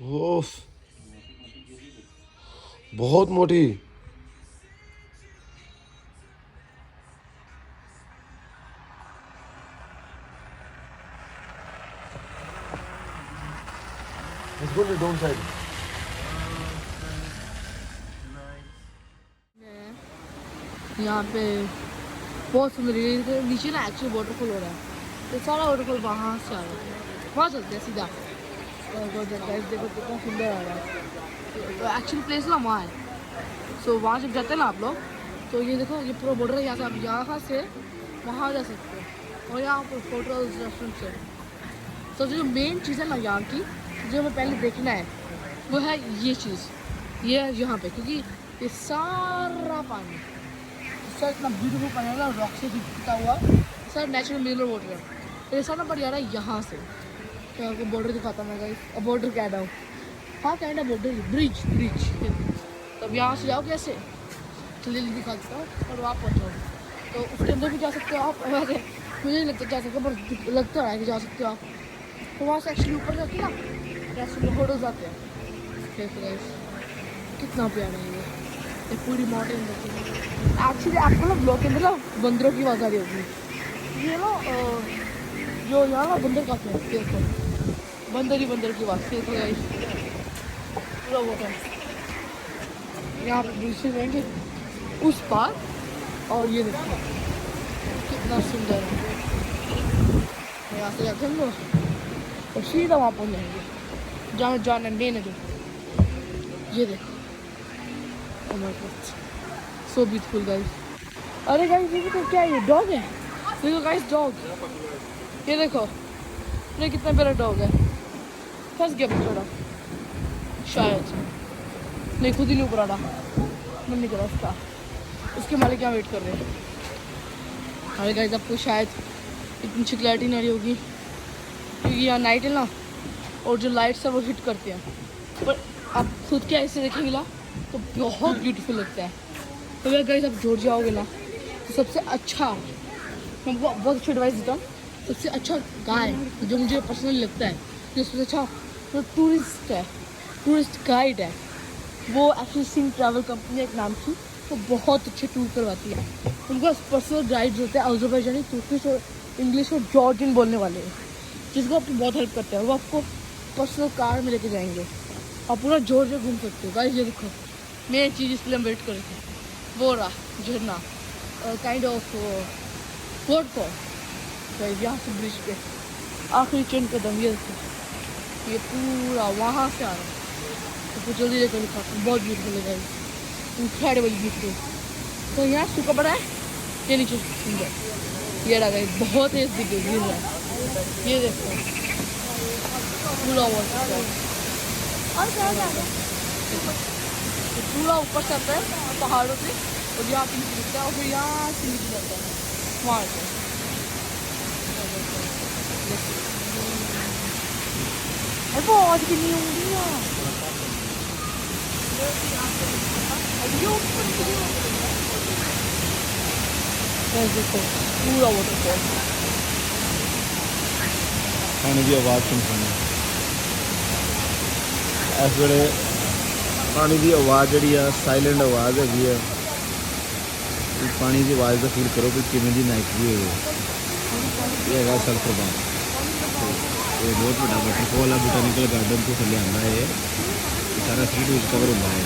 ओफ, बहुत मोटी। Let's go to the dome side. यहाँ पे बहुत सुंदर है। नीचे ना एक्चुअली वाटरफॉल हो रहा है, तो सारा वाटरफॉल वहाँ से आ रहा है, वहाँ चलते हैं सीधा। देखो कितना सुंदर आ रहा है। तो एक्चुअली प्लेस ना वहाँ है। सो वहाँ जब जाते हैं ना आप लोग, तो ये देखो ये पूरा बॉर्डर है। यहाँ से आप यहाँ से वहाँ जा सकते हो, और यहाँ पर होटल्स रेस्टोरेंट्स है। तो जो मेन चीज़ है ना यहाँ की, जो हमें पहले देखना है, वो है ये चीज़। ये है यहाँ पे, क्योंकि ये सारा पानी, सर इतना ब्यूटीफुल पानी है ना, रॉक से गिरता हुआ, सर नेचुरल मिनरल वाटर है। तो ये सारा बढ़ जा रहा है यहाँ से। तो आपको बॉर्डर दिखाता मैं गाइस, बॉर्डर कैनेडा। हाँ कैनेडा बॉर्डर, ब्रिज ब्रिज। तब यहाँ से जाओ कैसे, जल्दी दिखा देता हूँ, और वहाँ पहुँचो। तो उसके अंदर भी जा सकते हो आप। वैसे मुझे नहीं लगता जा सकते, पर लगता है कि जा सकते हो आप। तो वहाँ से एक्चुअली ऊपर जाके ना रेस्टोरेंट होटल्स आते हैं। कितना प्यारा है ये पूरी माउंटेन देखी। एक्चुअली आपको ना ब्लॉक के अंदर ना बंदरों की आवाज़ आ रही होगी। ये ना जो यहाँ ना बंदर काफी है, देखो बंदर ही बंदर की आवाज़। देखो गाइस पूरा वाटर, यहाँ पे ब्रिज से जाएंगे उस पार, और ये देखो कितना सुंदर है। यहाँ से जाते हैं और सीधा वहाँ पहुँच जाएंगे जहाँ जाना मेन है। जो ये देखो, oh my God, so beautiful guys। अरे गाइस ये तो क्या है, ये डॉग है। देखो गाइस डॉग, ये देखो ये कितना प्यारा डॉग है। फंस गया बेचारा शायद, नहीं खुद ही नहीं ऊपर आ रहा, मन नहीं करा उसका। उसके मालिक यहाँ वेट कर रहे हैं। अरे गाइस आपको शायद इतनी अच्छी क्लैरिटी नहीं आ रही होगी, क्योंकि यहाँ नाइट है ना, और जो लाइट्स है वो हिट करते हैं। पर आप खुद के ऐसे देखेंगे ना तो बहुत ब्यूटीफुल लगता है। तो अगर गाइस आप जोड़ जाओगे ना, तो सबसे अच्छा, मैं बहुत अच्छी एडवाइस देता हूँ, सबसे अच्छा गाय जो मुझे पर्सनली लगता है, जो सबसे अच्छा जो टूरिस्ट है, टूरिस्ट गाइड है, वो एक्चुअली सिंह ट्रैवल कंपनी एक नाम की, वो बहुत अच्छे टूर करवाती है। उनके पास पर्सनल गाइड्स होते हैं, अज़रबैजानी, तुर्किश और इंग्लिश और जॉर्जियन बोलने वाले, जिसको आपकी बहुत हेल्प करते हैं। वो आपको पर्सनल कार में लेके जाएंगे, आप पूरा जॉर्जिया घूम सकते हो। गाइस ये देखो मेन चीज़ इसलिए हम वेट कर रहे थे, वो रहा झरना, काइंड ऑफ वाटरफॉल। यहाँ से ब्रिज पे आखिरी चेन कदम, ये देखो ये पूरा वहाँ से आ रहा है। तो जल्दी लेकर दिखाता हूँ, बहुत ब्यूटीफुल है गाइस, इनक्रेडिबल ब्यूटीफुल। तो यहाँ सूखा पड़ा है, ये नीचे सुंदर, ये रहा गाइस बहुत तेज दिख गिर रहा है। ये देखो पूरा वाटरफॉल, और पूरा ऊपर से आता है पहाड़ों से, और यहाँ पे नीचे दिखता है, और फिर यहाँ से नीचे जाता है वहाँ से। बहुत कितनी उंगलियाँ, देखो पूरा वाटरफॉल। पानी की आवाज़ सुन इस वे पानी की आवाज़ जी साइलेंट आवाज़ हैगी है। पानी की आवाज़ का फील करो कि किमें दी नाइट व्यू है। ये है सल्फर बाग, ये बहुत बड़ा वाटरफॉल है, बोटानिकल गार्डन तो थले आता है। सारा सी टूज कवर होता है।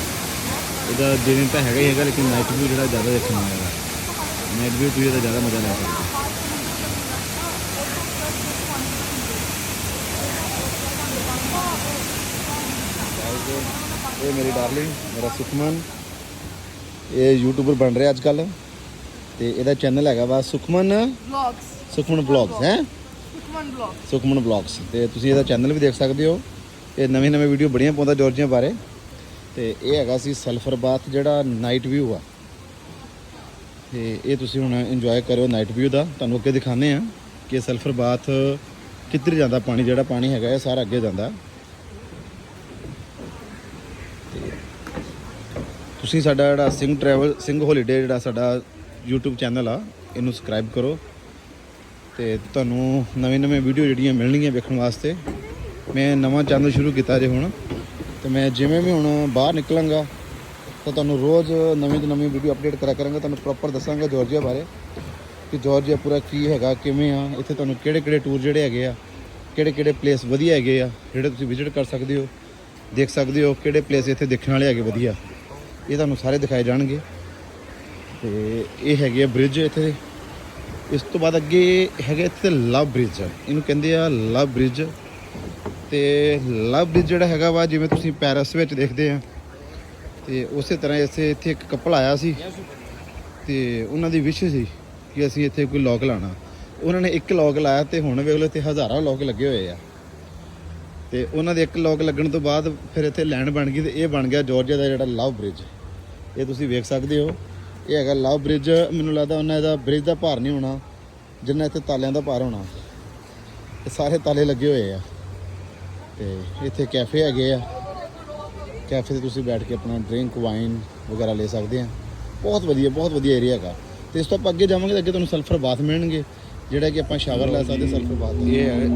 यदा दिन तो है ही है, लेकिन नाइट व्यू जो ज़्यादा देखने मिलेगा। नाइट व्यू तुझे तो ज़्यादा मज़ा लै सकते। ये मेरी डार्लिंग, मेरा सुखमन, ये यूट्यूबर बन रहा अजकल, तो यदा चैनल है वा सुखमन ब्लॉग्स है, सुखमन ब्लॉग्स। तो तुम यदा चैनल भी देख सकते हो। ये नवी नवी वीडियो बड़िया पाता जॉर्जिया बारे। तो ये है सल्फर बाथ जोड़ा नाइट व्यू आ, तो ये तुम हुण इंजॉय करो नाइट व्यू का। तुहानूं अगे दिखाने हैं कि सल्फर बाथ किधर जाता, पानी जोड़ा पानी है सारा अगे जाता। तुसीं साडा जिहड़ा सिंह ट्रैवल सिंह हॉलीडे जिहड़ा साडा यूट्यूब चैनल आ, इनू सबसक्राइब करो, तो तुहानूं नवीं नवीं वीडियो जिहड़ियां मिलणगियां वेखण वास्ते। मैं नवां चैनल शुरू किया जे हुण, ਤੇ ਮੈਂ ਜਿਵੇਂ ਵੀ ਹੁਣ ਬਾਹਰ ਨਿਕਲਾਂਗਾ ਤਾਂ ਤੁਹਾਨੂੰ ਰੋਜ਼ ਨਵੀਂ ਤੋਂ ਨਵੀਂ ਵੀਡੀਓ ਅਪਡੇਟ ਕਰਿਆ ਕਰਾਂਗਾ, ਤੁਹਾਨੂੰ ਪ੍ਰੋਪਰ ਦੱਸਾਂਗਾ ਜਾਰਜੀਆ ਬਾਰੇ ਕਿ ਜਾਰਜੀਆ ਪੂਰਾ ਕੀ ਹੈਗਾ, ਕਿਵੇਂ ਆ, ਇੱਥੇ ਤੁਹਾਨੂੰ ਕਿਹੜੇ ਟੂਰ ਜਿਹੜੇ ਹੈਗੇ ਆ, ਕਿਹੜੇ ਪਲੇਸ ਵਧੀਆ ਹੈਗੇ ਆ ਜਿਹੜੇ ਤੁਸੀਂ ਵਿਜ਼ਿਟ ਕਰ ਸਕਦੇ ਹੋ, ਦੇਖ ਸਕਦੇ ਹੋ, ਕਿਹੜੇ ਪਲੇਸ ਇੱਥੇ ਦੇਖਣ ਵਾਲੇ ਹੈਗੇ ਵਧੀਆ, ਇਹ ਤੁਹਾਨੂੰ ਸਾਰੇ ਦਿਖਾਏ ਜਾਣਗੇ। ਤੇ ਇਹ ਹੈਗੇ ਆ ਬ੍ਰਿਜ ਇੱਥੇ। ਇਸ ਤੋਂ ਬਾਅਦ ਅੱਗੇ ਹੈਗਾ ਇੱਥੇ ਲਵ ਬ੍ਰਿਜ, ਇਹਨੂੰ ਕਹਿੰਦੇ ਆ ਲਵ ਬ੍ਰਿਜ। ਤੇ ਲਵ ਬ੍ਰਿਜ ਜਿਹੜਾ ਹੈਗਾ ਵਾ ਜਿਵੇਂ ਤੁਸੀਂ ਪੈਰਿਸ ਵਿੱਚ ਦੇਖਦੇ ਆ, ਤੇ ਉਸੇ ਤਰ੍ਹਾਂ ਇੱਥੇ ਇੱਕ ਕਪਲ ਆਇਆ ਸੀ ਤੇ ਉਹਨਾਂ ਦੀ ਵਿਸ਼ ਸੀ ਕਿ ਅਸੀਂ ਇੱਥੇ ਕੋਈ ਲੌਕ ਲਾਣਾ। ਉਹਨਾਂ ਨੇ ਇੱਕ ਲੌਕ ਲਾਇਆ ਤੇ ਹੁਣ ਵੇਖ ਲਓ ਇੱਥੇ ਹਜ਼ਾਰਾਂ ਲੌਕ ਲੱਗੇ ਹੋਏ ਆ। ਤੇ ਉਹਨਾਂ ਦੇ ਇੱਕ ਲੌਕ ਲੱਗਣ ਤੋਂ ਬਾਅਦ ਫਿਰ ਇੱਥੇ ਲੈਂਡ ਬਣ ਗਈ ਤੇ ਇਹ ਬਣ ਗਿਆ ਜਾਰਜੀਆ ਦਾ ਜਿਹੜਾ ਲਵ ਬ੍ਰਿਜ। ਇਹ ਤੁਸੀਂ ਵੇਖ ਸਕਦੇ ਹੋ, ਇਹ ਹੈਗਾ ਲਵ ਬ੍ਰਿਜ। ਮੈਨੂੰ ਲੱਗਦਾ ਉਹਨਾਂ ਇਹਦਾ ਬ੍ਰਿਜ ਦਾ ਭਾਰ ਨਹੀਂ ਹੋਣਾ ਜਿੰਨਾ ਇੱਥੇ ਤਾਲਿਆਂ ਦਾ ਭਾਰ ਹੋਣਾ। ਇਹ ਸਾਰੇ ਤਾਲੇ ਲੱਗੇ ਹੋਏ ਆ। ਤੇ ਇੱਥੇ ਕੈਫੇ ਹੈਗੇ ਆ, ਕੈਫੇ 'ਤੇ ਤੁਸੀਂ ਬੈਠ ਕੇ ਆਪਣਾ ਡਰਿੰਕ ਵਾਈਨ ਵਗੈਰਾ ਲੈ ਸਕਦੇ ਆ। ਬਹੁਤ ਵਧੀਆ ਏਰੀਆ ਹੈਗਾ। ਤੇ ਇਸ ਤੋਂ ਆਪਾਂ ਅੱਗੇ ਜਾਵਾਂਗੇ ਤਾਂ ਅੱਗੇ ਤੁਹਾਨੂੰ ਸਲਫਰ ਬਾਥ ਮਿਲਣਗੇ ਜਿਹੜਾ ਕਿ ਆਪਾਂ ਸ਼ਾਵਰ ਲੈ ਸਕਦੇ ਸਲਫਰ ਬਾਥ।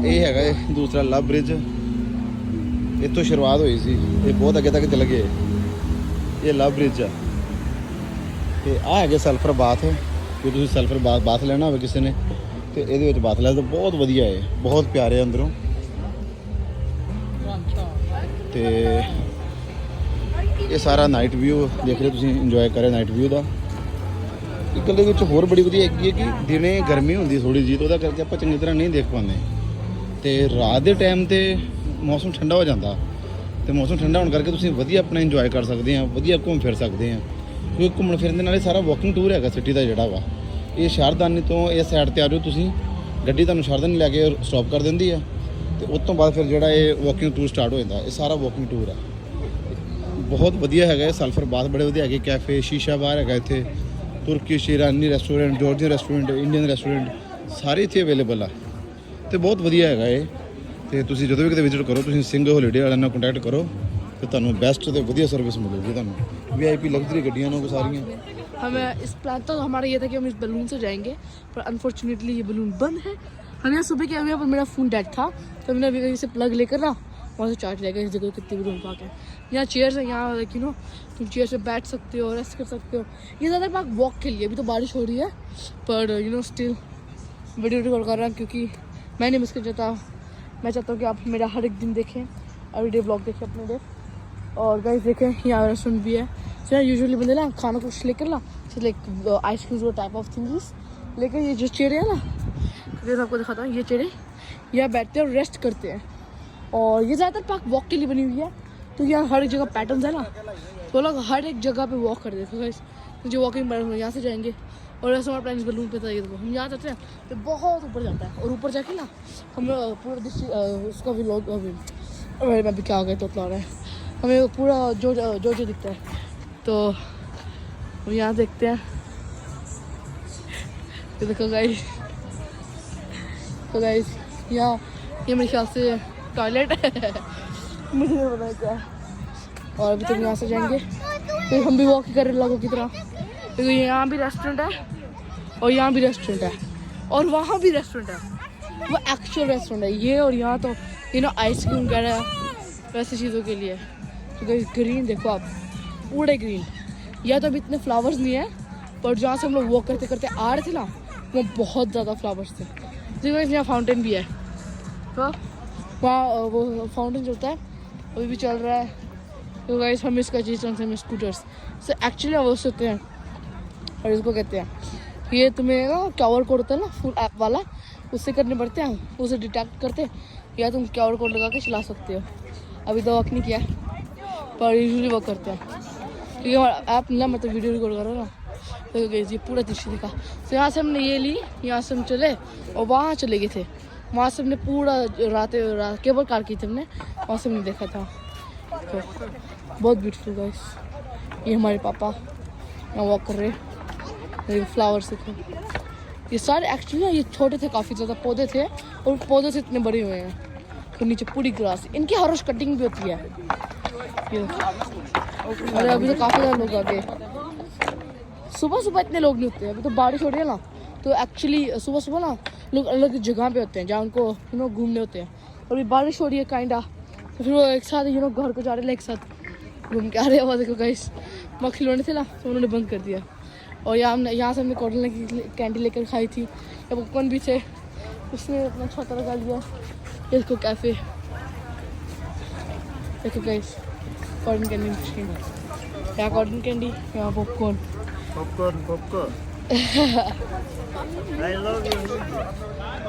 ਇਹ ਹੈਗਾ ਦੂਸਰਾ ਲਵ ਬ੍ਰਿਜ। ਇੱਥੋਂ ਸ਼ੁਰੂਆਤ ਹੋਈ ਸੀ, ਇਹ ਬਹੁਤ ਅੱਗੇ ਤੱਕ ਚਲ ਗਏ। ਇਹ ਲਵ ਬ੍ਰਿਜ ਆ ਤੇ ਆਹ ਹੈਗੇ ਸਲਫਰ ਬਾਥ। ਜੇ ਤੁਸੀਂ ਸਲਫਰ ਬਾਥ ਲੈਣਾ ਹੋਵੇ ਕਿਸੇ ਨੇ ਤੇ ਇਹਦੇ ਵਿੱਚ ਬਾਥ ਲੈ ਤਾਂ ਬਹੁਤ ਵਧੀਆ ਹੈ, ਬਹੁਤ ਪਿਆਰੇ ਅੰਦਰੋਂ। ਤੇ ਇਹ ਸਾਰਾ ਨਾਈਟ ਵਿਊ ਦੇਖ ਰਹੇ ਤੁਸੀਂ, ਇੰਜੋਏ ਕਰੇ ਨਾਈਟ ਵਿਊ ਦਾ। ਇੱਕ ਦੇ ਵਿੱਚ ਹੋਰ ਬੜੀ ਵਧੀਆ ਹੈਗੀ ਹੈ ਕਿ ਦਿਨੇ ਗਰਮੀ ਹੁੰਦੀ ਥੋੜੀ ਜਿਹੀ, ਤਾਂ ਉਹਦਾ ਕਰਕੇ ਆਪਾਂ ਚੰਗੀ ਤਰ੍ਹਾਂ ਨਹੀਂ ਦੇਖ ਪਾਉਂਦੇ। ਤੇ ਰਾਤ ਦੇ ਟਾਈਮ ਤੇ ਮੌਸਮ ਠੰਡਾ ਹੋ ਜਾਂਦਾ ਤੇ ਮੌਸਮ ਠੰਡਾ ਹੋਣ ਕਰਕੇ ਤੁਸੀਂ ਵਧੀਆ ਆਪਣਾ ਇੰਜੋਏ ਕਰ ਸਕਦੇ ਆ, ਵਧੀਆ ਘੁੰਮ ਫਿਰ ਸਕਦੇ ਆ। ਕਿਉਂਕਿ ਘੁੰਮਣ ਫਿਰਨ ਦੇ ਨਾਲ ਇਹ ਸਾਰਾ ਵਾਕਿੰਗ ਟੂਰ ਹੈਗਾ ਸਿਟੀ ਦਾ ਜਿਹੜਾ ਵਾ। ਇਹ ਸ਼ਾਰਦਾਨੀ ਤੋਂ ਇਹ ਸਾਈਡ ਤੇ ਆ ਜਾਓ ਤੁਸੀਂ, ਗੱਡੀ ਤੁਹਾਨੂੰ ਸ਼ਾਰਦਾਨੀ ਲੈ ਕੇ ਸਟਾਪ ਕਰ ਦਿੰਦੀ ਆ ਤੇ ਉਸ ਤੋਂ ਬਾਅਦ ਫਿਰ ਜਿਹੜਾ ਇਹ ਵਾਕਿੰਗ ਟੂਰ ਸਟਾਰਟ ਹੋ ਜਾਂਦਾ। ਇਹ ਸਾਰਾ ਵਾਕਿੰਗ ਟੂਰ ਆ, ਬਹੁਤ ਵਧੀਆ ਹੈਗਾ। ਇਹ ਸਲਫਰ ਬਾਥ ਬੜੇ ਵਧੀਆ ਹੈਗੇ। ਕੈਫੇ ਸ਼ੀਸ਼ਾ ਬਾਰ ਹੈਗਾ ਇੱਥੇ, ਤੁਰਕਿਸ਼, ਈਰਾਨੀ restaurant, Georgian restaurant, Indian restaurant ਸਾਰੇ ਇੱਥੇ ਅਵੇਲੇਬਲ ਆ ਤੇ ਬਹੁਤ ਵਧੀਆ ਹੈਗਾ ਇਹ। ਤੇ ਤੁਸੀਂ ਜਦੋਂ ਵੀ ਕਿਤੇ ਵਿਜ਼ਿਟ ਕਰੋ ਤੁਸੀਂ ਸਿੰਘ ਹੋਲੀਡੇ ਵਾਲਿਆਂ ਨਾਲ ਕੰਟੈਕਟ ਕਰੋ ਤੇ ਤੁਹਾਨੂੰ ਬੈਸਟ ਤੇ ਵਧੀਆ ਸਰਵਿਸ ਮਿਲੇਗੀ ਤੁਹਾਨੂੰ। VIP लग्जरी गड्डियाँ को सारी। हमें इस प्लान तो हमारा ये था कि हम इस बलून से जाएंगे, पर अनफॉर्चुनेटली ये बलून बंद है। हम यहाँ सुबह क्या हुआ, पर मेरा फ़ोन डेड था तो मैंने अभी से प्लग लेकर ना वहाँ से चार्ज लेकर इस जगह कितनी भी रूम पाके यहाँ चेयर्स है, यहाँ यू नो तुम चेयर से बैठ सकते हो, रेस्ट कर सकते हो। ये ज़्यादा पार्क वॉक के लिए, अभी तो बारिश हो रही है पर you know still video record कर रहा हूँ क्योंकि मैं नहीं मिस कर चाहता। मैं चाहता हूँ कि आप मेरा हर एक दिन देखें, एवरीडे ब्लॉग देखें अपने डे। और गाइस देखें यहाँ रेस्टोरेंट भी है। सो यहाँ यूजुअली बंदे ना खाना कुछ लेकर ना लाइक आइसक्रीम्स वो टाइप ऑफ थिंग्स लेकर, ये जो चेहरे है ना मैं आपको दिखाता हूँ, ये चेहरे यहाँ बैठते हैं और रेस्ट करते हैं। और ये ज़्यादातर पार्क वॉक के लिए बनी हुई है तो यहाँ हर एक जगह पैटर्न्स है ना, तो लोग हर एक जगह पे वॉक कर देते हैं। तो जो वॉकिंग पैटर्न यहाँ से जाएंगे और ऐसा हमारा प्लान इस बलून पे था। ये देखो हम यहाँ जाते हैं तो बहुत ऊपर जाता है और ऊपर जाके ना हम पूरा उसका भी लोग मैं अभी क्या आ गया तो रहा है, हमें पूरा जो दिखता है। तो हम यहाँ देखते हैं, ये देखो गाइस। तो गाइस यहाँ ये मेरे ख्याल से टॉयलेट है मुझे नहीं पता क्या। और अभी तक यहाँ से जाएंगे तो हम भी वॉक कर रहे लोगों की तरह, क्योंकि यहाँ भी रेस्टोरेंट है और यहाँ भी रेस्टोरेंट है और वहाँ भी रेस्टोरेंट है, वो एक्चुअल रेस्टोरेंट है ये। और यहाँ तो यू नो आइसक्रीम वगैरह वैसी चीज़ों के लिए। तो ग्रीन देखो आप, पूरे ग्रीन। या तो अभी इतने फ्लावर्स नहीं है पर जहाँ से हम लोग वॉक करते करते आ रहे थे ना वो बहुत ज़्यादा फ्लावर्स थे। देखो यहाँ फाउंटेन भी है, तो वहाँ वो फाउंटेन चलता है अभी भी चल रहा है। तो गाइस हम इसका चीज़ चलते हैं स्कूटर्स से एक्चुअली अवश्य होते हैं और इसको कहते हैं ये तुम्हें ना QR कोड होता है ना फुल ऐप वाला, उससे करने पड़ते हैं, उसे डिटेक्ट करते या तुम QR कोड लगा के चला सकते हो। अभी तो वर्क नहीं किया पर यूजुअली वर्क करते हैं क्योंकि हमारा ऐप ना मतलब वीडियो रिकॉर्ड कर रहा है ना। तो ये पूरा दृश्य दिखा। तो यहाँ से हमने ये ली, यहाँ से हम चले और वहाँ चले गए थे। वहाँ से हमने पूरा रात केबल कार की थी हमने, वहाँ से हमने देखा था। तो बहुत ब्यूटीफुल गाइस। ये हमारे पापा यहाँ वॉक कर रहे हैं, फ्लावर्स देखो। ये सारे एक्चुअली ना ये छोटे थे, काफ़ी ज़्यादा पौधे थे और पौधे से इतने बड़े हुए हैं। तो नीचे पूरी ग्रास, इनकी हर रोज कटिंग भी होती है। ये अरे अभी तो काफ़ी ज़्यादा लोग आ गए, सुबह सुबह इतने लोग नहीं होते हैं। अभी तो बारिश हो रही है ना, तो एक्चुअली सुबह सुबह ना लोग अलग जगह पे होते हैं जहाँ उनको यू नो घूमने होते हैं। और अभी बारिश हो रही है काइंडा, तो फिर वो एक साथ घर को जा रहे एक साथ घूम के आ रहे। वो देखो गाइस वहाँ खिलौने थे ना, तो उन्होंने बंद कर दिया। और यहाँ से हमने कॉटन की कैंडी लेकर खाई थी। या पॉपकॉर्न भी थे, उसने अपना छाता लगा लिया। इसको कैफ़े देखो गाइस, कॉटन कैंडी मशीन, यहाँ कॉटन कैंडी, यहाँ पॉपकॉर्न। I love you.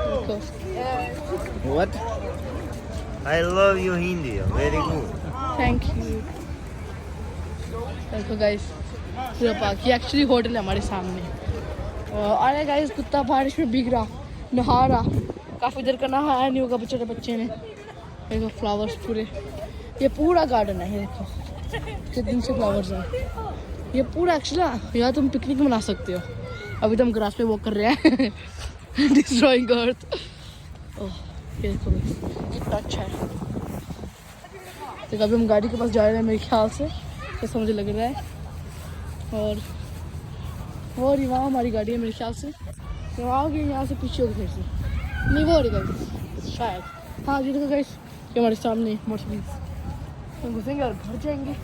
देखो What? I love you, India. Very good. Thank you. देखो गाइस पूरा पार्क, ये एक्चुअली होटल है हमारे सामने। अरे गाइस कुत्ता बारिश में भीग रहा, नहा रहा। काफ़ी देर का नहाया नहीं होगा बेचारे बच्चे ने। देखो फ्लावर्स पूरे, ये पूरा गार्डन है। ये देखो कितने दिन से फ्लावर्स हैं। ये पूरा एक्चुअली यहाँ तुम पिकनिक मना सकते हो। अभी तो हम ग्रास पे वॉक कर रहे हैं डिस्ट्रॉइंग अर्थ। ओह ये देखो कितना अच्छा है। तो अभी हम गाड़ी के पास जा रहे हैं मेरे ख्याल से, ऐसा मुझे लग रहा है। और वहाँ हमारी गाड़ी है मेरे ख्याल से। तो आओगे यहाँ से पीछे होगी फिर से, नहीं वो हो रही गाइस शायद। हाँ जी देखो गाइस ये हमारे सामने मर्सिडीज। हम घुसेंगे और घर जाएंगे।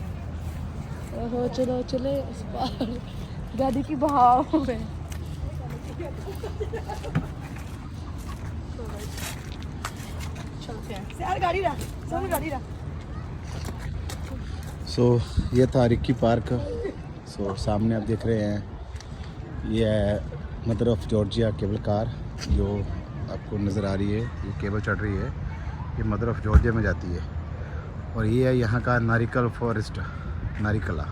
ओहो चलो चले इस पार, गाड़ी की बहाव है। चलते हैं यार, गाड़ी रहा सामने, गाड़ी रहा। सो ये था रिक्की पार्क। सो सामने आप देख रहे हैं, ये है mother of Georgia cable car जो आपको नज़र आ रही है। ये केबल चढ़ रही है, ये मदर ऑफ जॉर्जिया में जाती है। और ये है यहाँ का नारिकल फॉरेस्ट, नारिकला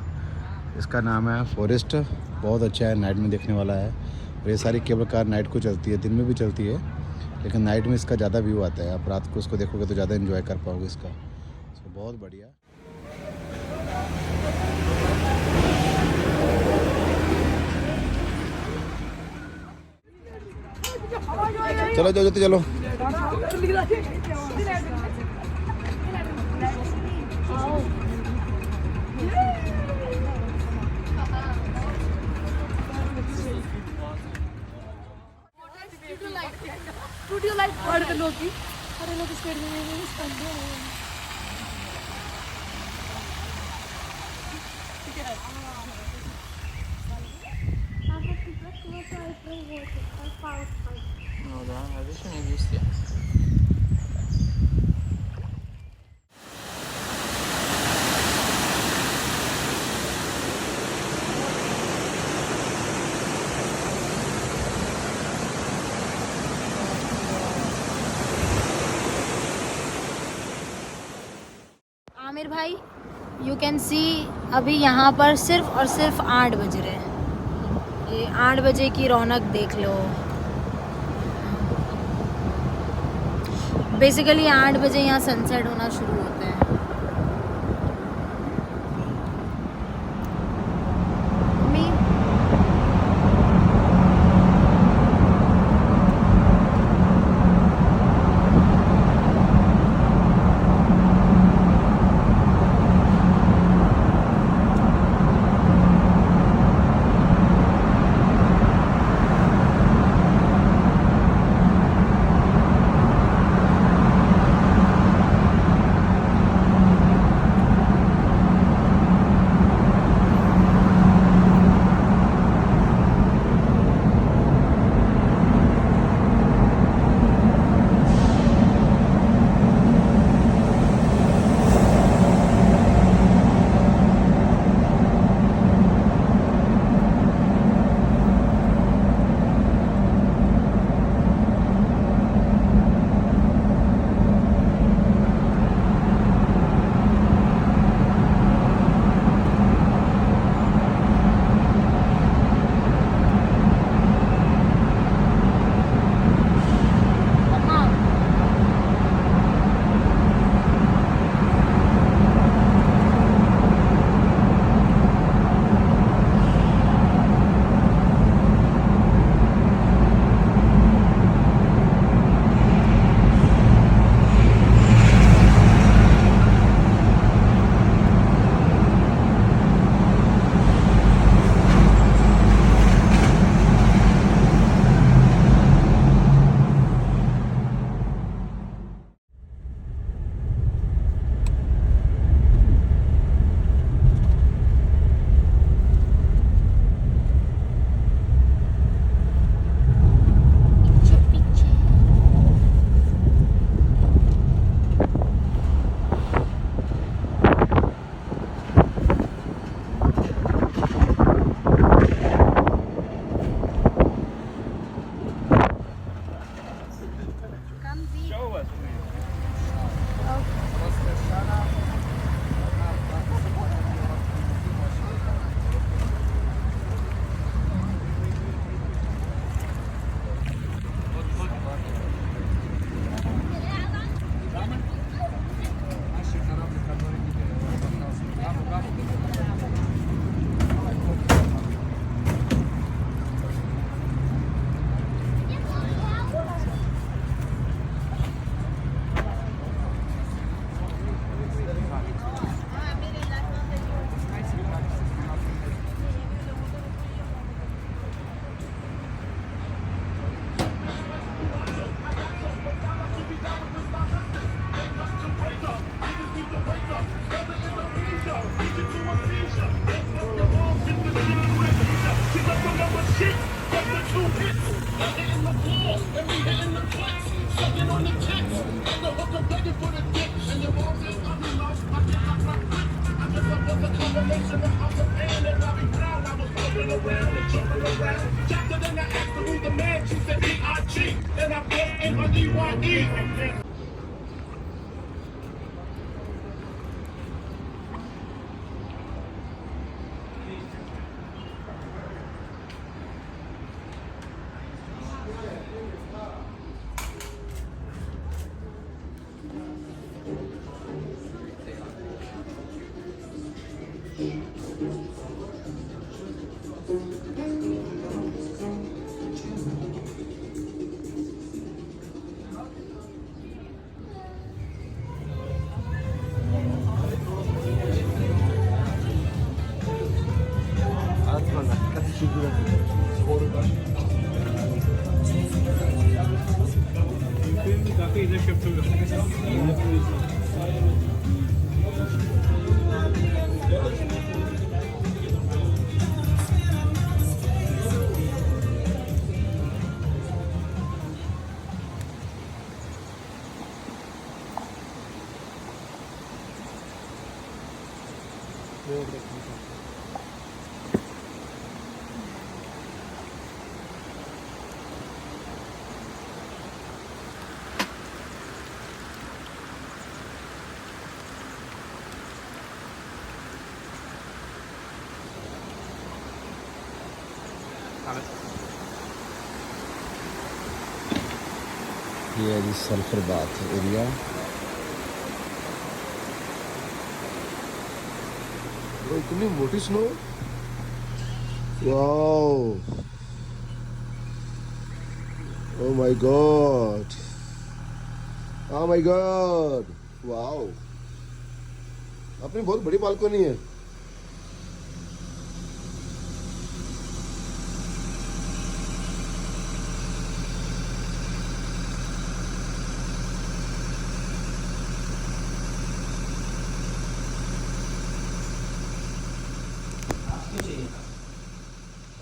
इसका नाम है। फॉरेस्ट बहुत अच्छा है, नाइट में देखने वाला है। और ये सारी केबल कार नाइट को चलती है, दिन में भी चलती है, लेकिन नाइट में इसका ज़्यादा व्यू आता है। आप रात को इसको देखोगे तो ज़्यादा एंजॉय कर पाओगे इसका। सो बहुत बढ़िया। चलो जो जल्दी चलो। स्टूडियो लाइट पढ़ लोग की अरे लोग स्पीड में No, da, adesso ne esistiamo. Aamir भाई यू कैन सी अभी यहाँ पर सिर्फ और सिर्फ 8 बज रहे हैं। ये 8 बजे की रौनक देख लो। बेसिकली 8 बजे यहाँ सनसेट होना शुरू होता है। ये है जी सल्फर बाथ एरिया। इतनी मोटी snow, wow, oh my God, oh my God, wow. अपनी बहुत बड़ी बालकनी है।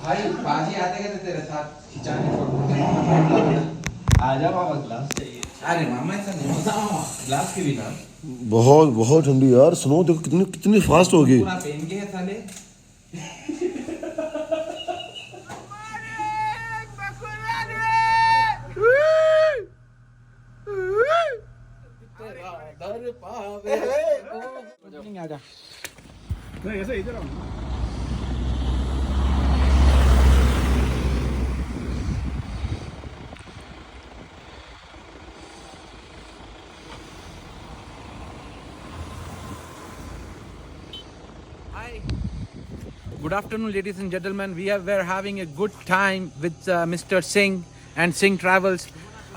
भाई बाजी आते गए तेरे साथ खिंचाने छोड़ आजा मामा ग्लास चाहिए। अरे मामा ऐसा नहीं होता मामा, ग्लास के बिना बहुत बहुत ठंडी यार। स्नो देखो कितनी कितनी फास्ट होगी। पूरा पहन के है साले। आजा नहीं ऐसे इधर आओ। Good afternoon, ladies and gentlemen. We're having a good time with Mr. Singh and Singh Travels.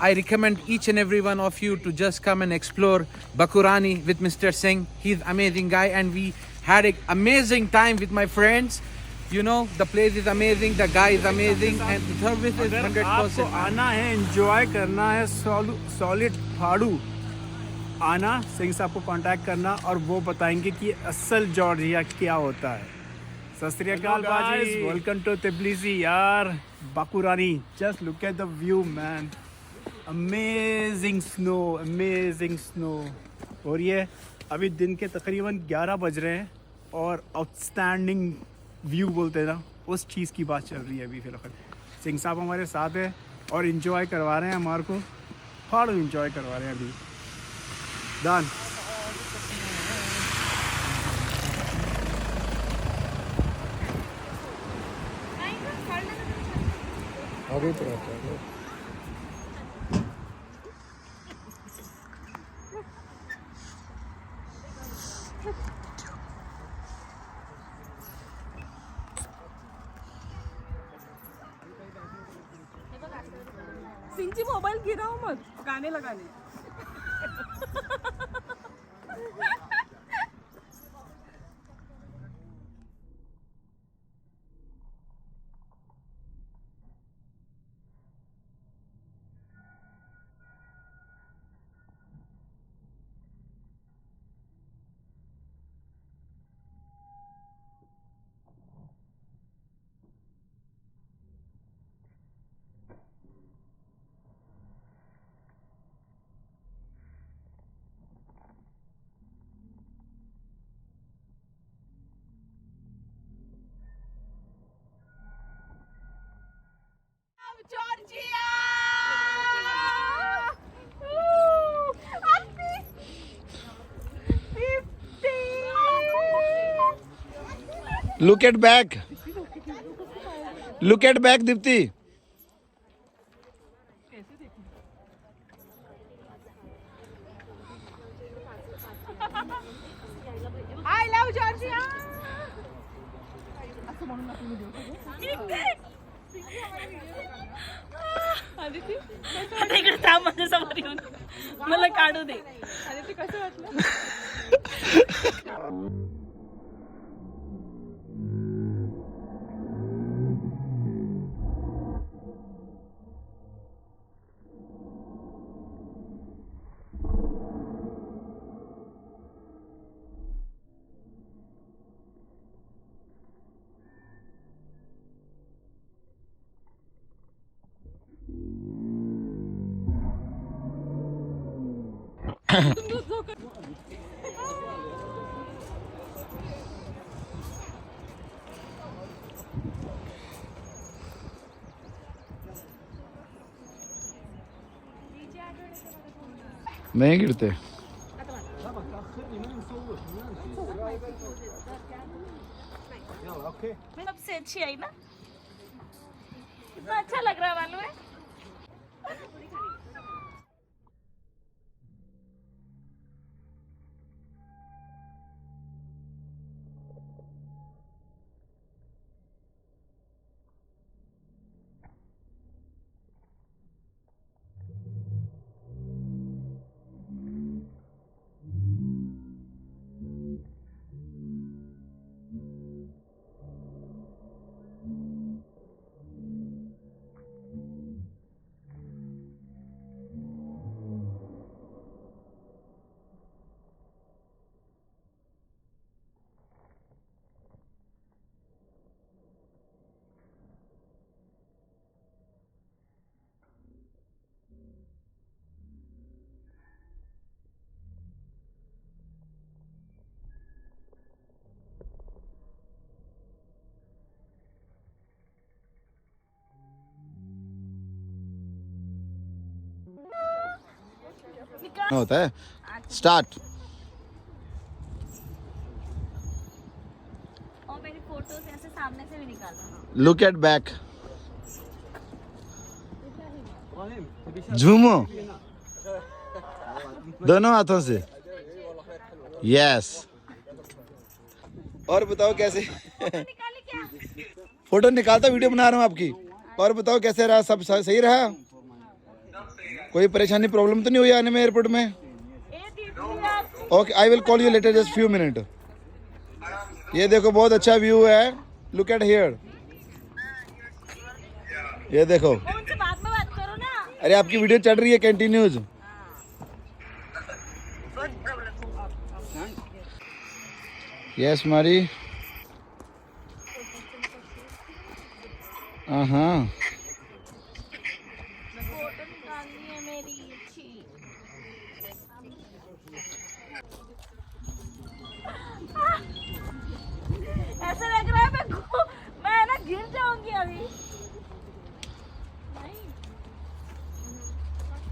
I recommend each and every one of you to just come and explore Bakurani with Mr. Singh. He's an amazing guy, and we had an amazing time with my friends. You know, the place is amazing, the guy is amazing, and the service is 100%. आपको आना है, enjoy करना है, solid फाड़ू आना, सिंह साहब को contact करना और वो बताएंगे कि असल जॉर्जिया क्या होता है। सत श्री अकाल बाजी, वेलकम टू तिबलिसी यार, Bakuriani. Just look at the view man, amazing snow. और ये अभी दिन के तकरीबन 11 बज रहे हैं और आउटस्टैंडिंग व्यू बोलते हैं ना, उस चीज़ की बात चल रही है अभी फिलहाल। सिंह साहब हमारे साथ है और इन्जॉय करवा रहे हैं हमारे को, फाड़ू इन्जॉय करवा रहे हैं अभी। डन। आगे तो रहता है। सिंह जी मोबाइल गिराओ मत, गाने लगाने। Look at back, look at back Deepti. I love Georgia. तिकडे थांब माझ्या समोर येऊन मला काढू दे. अरे ते कसं वाटलं? नहीं गिरते। सबसे अच्छी आई ना, कितना अच्छा लग रहा है मालूम है. होता है स्टार्ट। और मेरी फोटोज ऐसे सामने से भी निकालना. लुक एट बैक, झूमो दोनों हाथों से। यस। और बताओ कैसे निकाली क्या? फोटो निकालता वीडियो बना रहा हूँ आपकी। और बताओ कैसे रहा, सब सही रहा? कोई परेशानी प्रॉब्लम तो नहीं हुई आने में एयरपोर्ट में? Okay, I will call you later, just few minute. ये देखो बहुत अच्छा व्यू है, लुक एट हियर। ये देखो। उनसे बाद में बात करो ना. अरे आपकी वीडियो चल रही है कंटिन्यूज। यस मारी। हाँ फोटो निकालनी है मेरी अच्छी. ऐसा लग रहा है मैं ना गिर जाऊंगी अभी.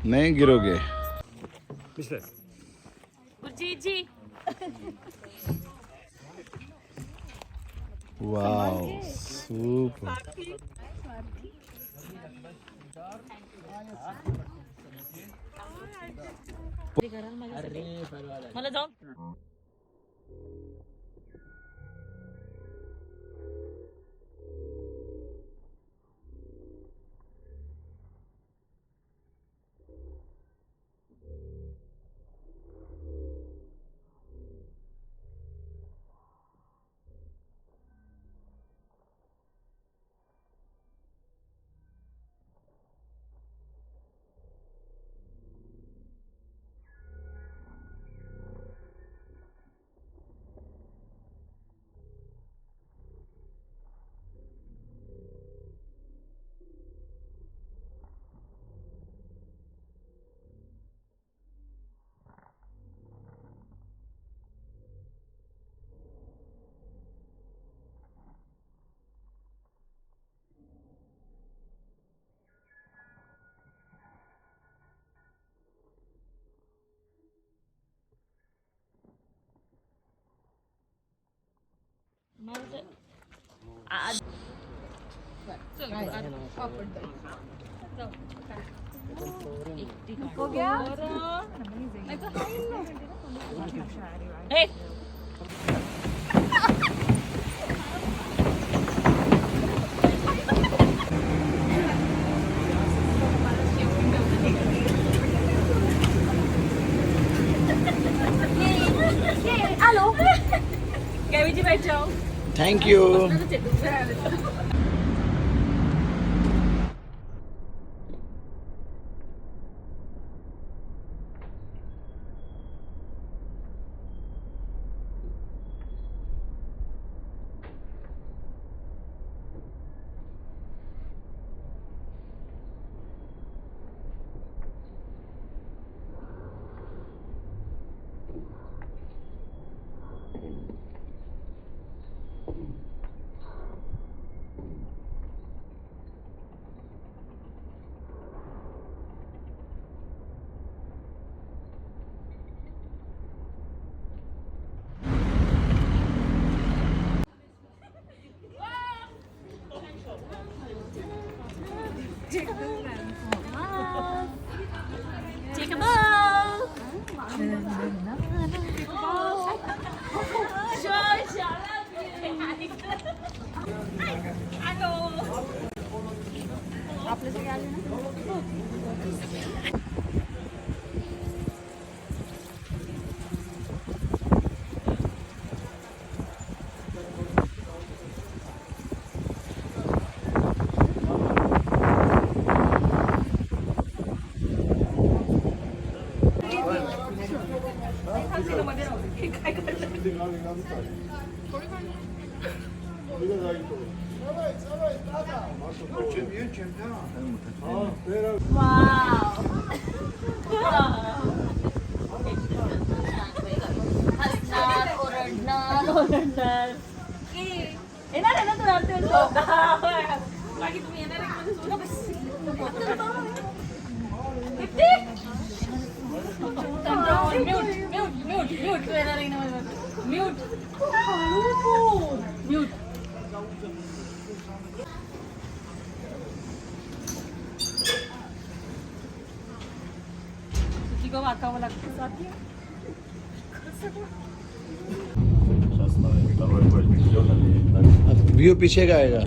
नहीं गिरोगे। जी जी. Wow super. मला जाऊन हो गया Hey. हेलो गैवी जी बैठ जाओ. Thank you. Take a bow. येणार आहे ना तू रात्री बाकी तुम्ही येणार म्यूट तू येणार आहे ना म्यूट म्यूट तुझी गो वाकावं लागतं साथी व्यू पीछे का आएगा.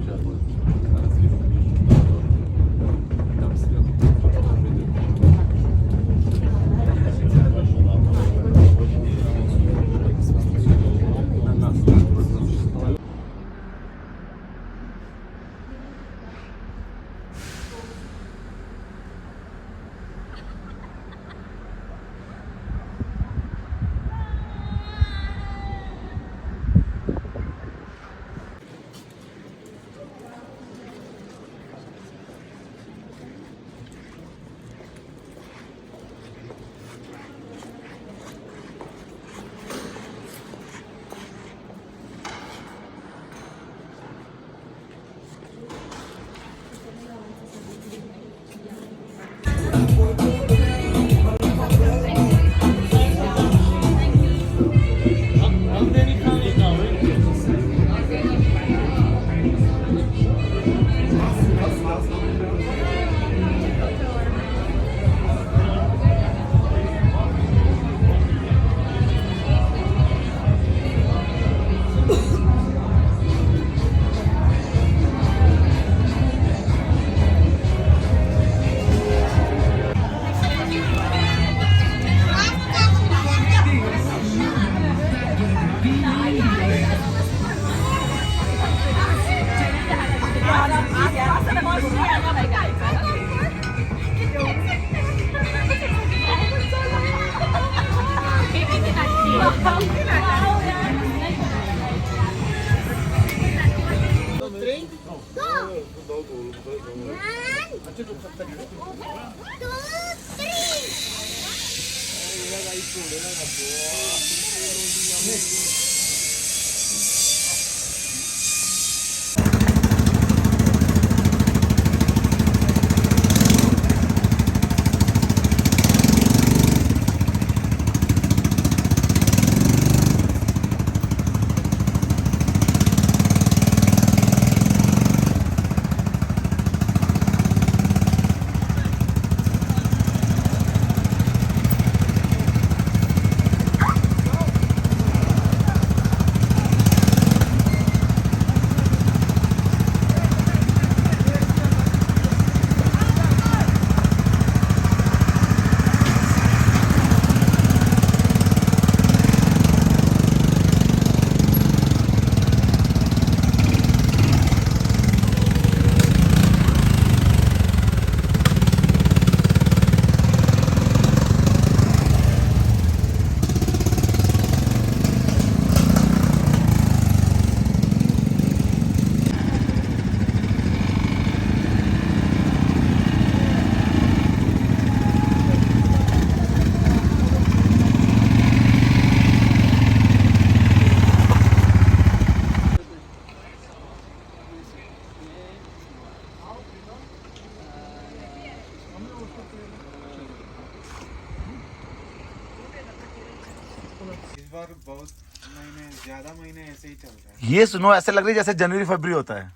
बार बहुत महीने, ज्यादा महीने ऐसे ही चल रहा है। ये स्नो ऐसे लग रही है जैसे जनवरी फरवरी होता है।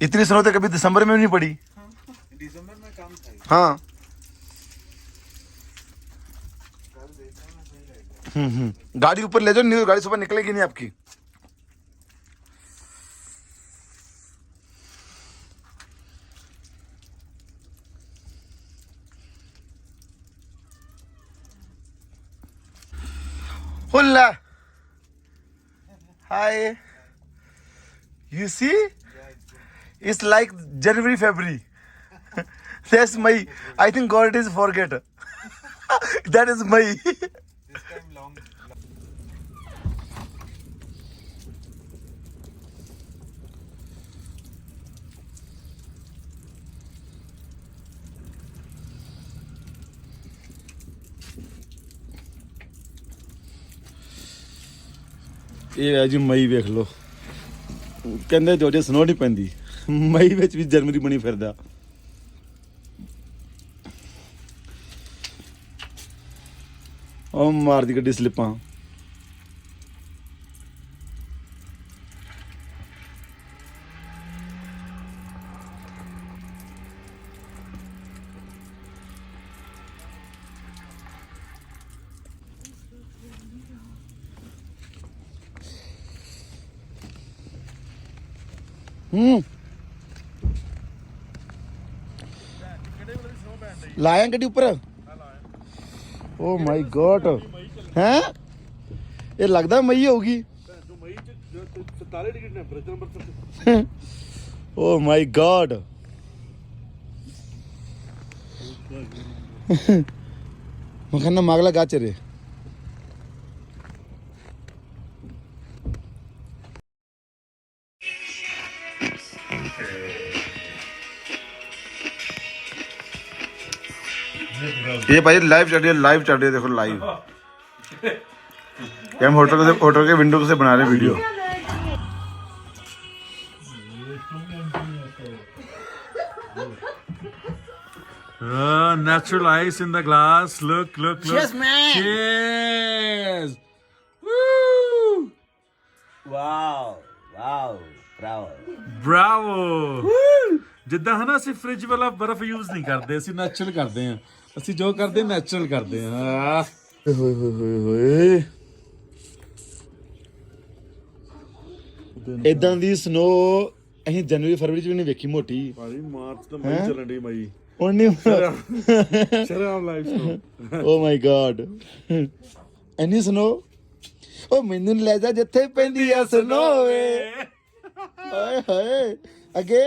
इतनी स्नो तो कभी दिसंबर में भी नहीं पड़ी। दिसंबर में कम था। हाँ। गाड़ी ऊपर ले जाओ, नहीं तो गाड़ी सुबह निकलेगी नहीं आपकी। Hola. Hi. You see? It's like January, February. That's May. I think God is forget. That is May. This time long. ਇਹ ਹੈ ਜੀ ਮਈ ਵੇਖ ਲਓ, ਕਹਿੰਦੇ ਜੋ ਜੇ ਸਨੋ ਨਹੀਂ ਪੈਂਦੀ, ਮਈ ਵਿੱਚ ਵੀ ਜਨਵਰੀ ਬਣੀ ਫਿਰਦਾ। ਉਹ ਮਾਰਦੀ ਗੱਡੀ ਸਲਿੱਪਾਂ। ਲਾਇਆ ਗੱਡੀ ਉੱਪਰ। ਓ ਮਾਈ ਗॉड, ਹੈ ਇਹ ਲੱਗਦਾ ਮਈ ਹੋਊਗੀ। ਓ ਮਾਈ ਗॉड, ਮਖਾਨਾ ਮਾਗਲਾ ਗਾਚਰੇ। ये भाई लाइव चल रही है, देखो लाइव। हम होटल के विंडो से बना रहे हैं video. Natural ice in the glass. Look. Cheers, man. Cheers. Woo. Wow. Bravo. ਜਿੱਦਾਂ ਹਨਾ ਅਸੀਂ ਫ੍ਰਿਜ ਵਾਲਾ ਬਰਫ਼ ਯੂਜ਼ ਨਹੀਂ ਕਰਦੇ, ਅਸੀਂ ਨੈਚੁਰਲ ਕਰਦੇ ਹਾਂ। ਅਸੀਂ ਜੋ ਕਰਦੇ ਨੈਚੁਰਲ ਕਰਦੇ ਹਾਂ। ਹੋਏ ਇਦਾਂ ਦੀ ਸਨੋ ਅਸੀਂ ਜਨਵਰੀ ਫਰਵਰੀ ਚ ਵੀ ਨਹੀਂ ਵੇਖੀ ਮੋਟੀ। ਭਾਜੀ ਮਾਰਚ ਤੋਂ ਮਈ ਚੱਲਣ ਦੀ ਮਈ। ਹੁਣ ਨਹੀਂ ਸ਼ਰਮ ਲਾਈਫ ਸਨੋ। ਓ ਮਾਈ ਗॉड, ਐਨੀ ਸਨੋ। ਓ ਮੈਨੂੰ ਲੈ ਜਾ ਜਿੱਥੇ ਪੈਂਦੀ ਆ ਸਨੋ ਵੇ। ਹਾਏ ਹਾਏ, ਅੱਗੇ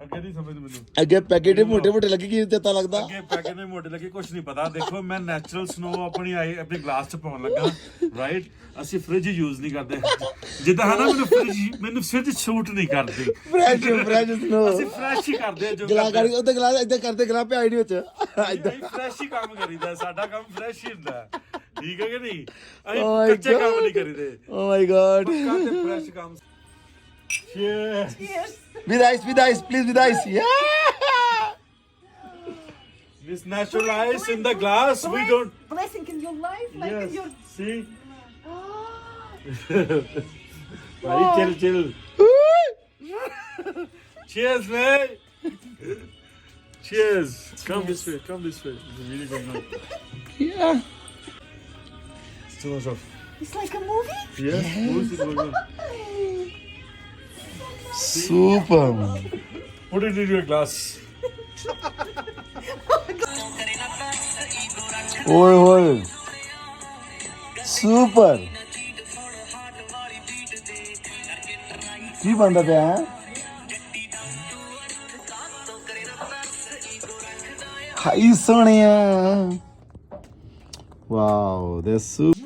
ਅੱਗੇ ਨਹੀਂ ਸਮਝ ਮੈਨੂੰ। ਅੱਗੇ ਪੈਕੇਟ ਮੋਟੇ ਮੋਟੇ ਲੱਗੇ, ਕੀ ਪਤਾ ਲੱਗਦਾ। ਅੱਗੇ ਪੈਕੇਟ ਦੇ ਮੋਟੇ ਲੱਗੇ, ਕੁਝ ਨਹੀਂ ਪਤਾ। ਦੇਖੋ ਮੈਂ ਨੈਚੁਰਲ ਸਨੋ ਆਪਣੀ ਗਲਾਸ ਚ ਪਾਉਣ ਲੱਗਾ, ਰਾਈਟ। ਅਸੀਂ ਫ੍ਰਿਜ ਯੂਜ਼ ਨਹੀਂ ਕਰਦੇ, ਜਿੱਦਾਂ ਹਨਾ ਮੈਨੂੰ ਫ੍ਰਿਜ ਸ਼ੂਟ ਨਹੀਂ ਕਰਦੀ। ਫਰੈਸ਼ ਸਨੋ ਅਸੀਂ ਫਰੈਸ਼ ਹੀ ਕਰਦੇ ਆ। ਜੋ ਗਲਾ ਕਰ ਉਹਦੇ ਗਲਾ ਇਦਾਂ ਕਰਦੇ, ਗਲਾ ਪਿਆ ਨਹੀਂ ਵਿੱਚ। ਇਦਾਂ ਫਰੈਸ਼ ਹੀ ਕੰਮ ਕਰੀਦਾ, ਸਾਡਾ ਕੰਮ ਫਰੈਸ਼ ਹੀ ਹੁੰਦਾ। ਠੀਕ ਹੈ ਕਿ ਨਹੀਂ? ਅਸੀਂ ਕੱਚੇ ਕੰਮ ਨਹੀਂ ਕਰੀਦੇ। ਓ ਮਾਈ ਗॉड, ਕਰਦੇ ਫਰੈਸ਼ ਕੰਮ। Cheers. with ice, please, with ice. Yeah. This natural ice in the glass. We don't. Blessing in your life, like in your. See. Very chill. Cheers, man. Cheers. Come this way. It's really good now. Yeah. Still much off. It's like a movie. Yes. Who's it going on? Super. Put it in your glass. Oi. Super. ਕੀ ਬਣਦਾ ਪਿਆ ਹੈ? High ਸੋਹਣਿਆ। Wow, that's super.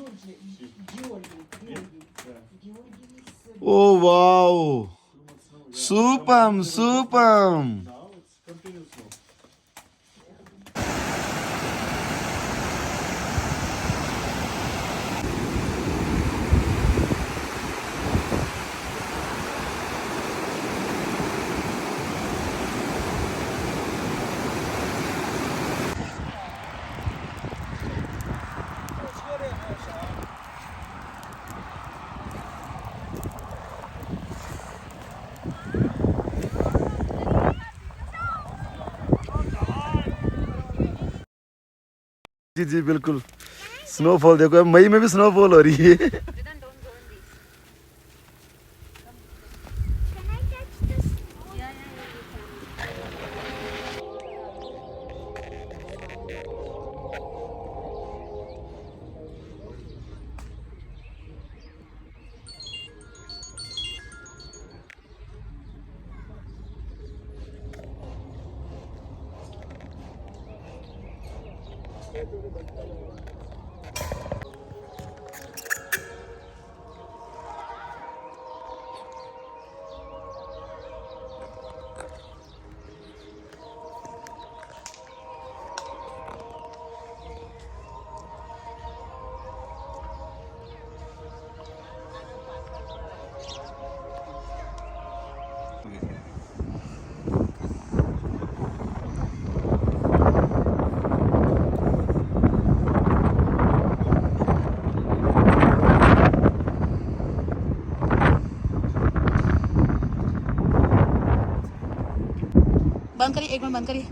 Oh wow. Super. जी जी बिल्कुल। Snowfall देखो, मई में भी snowfall हो रही है। बंद करिए, एक मिनट बंद करिए।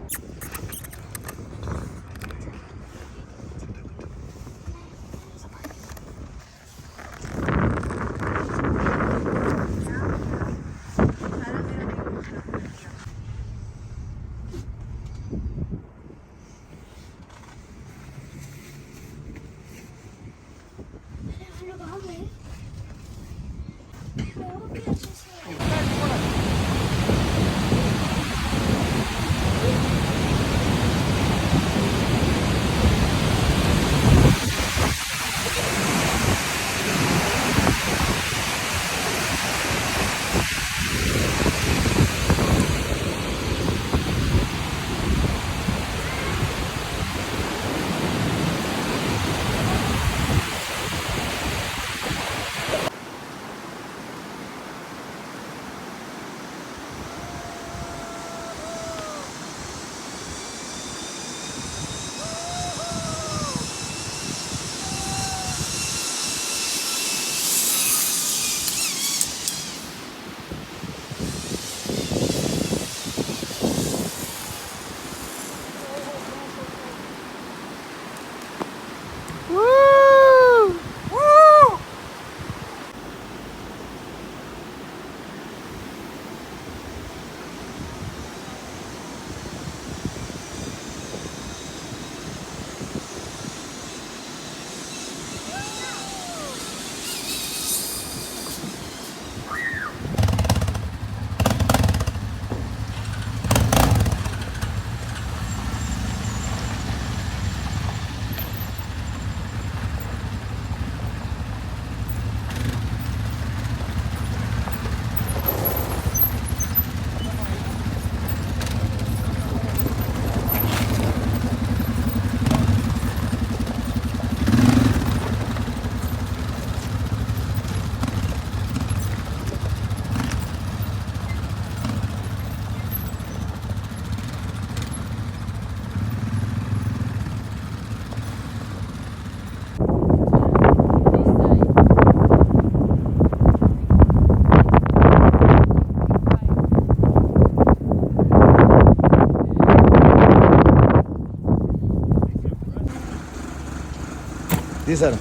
जी सर।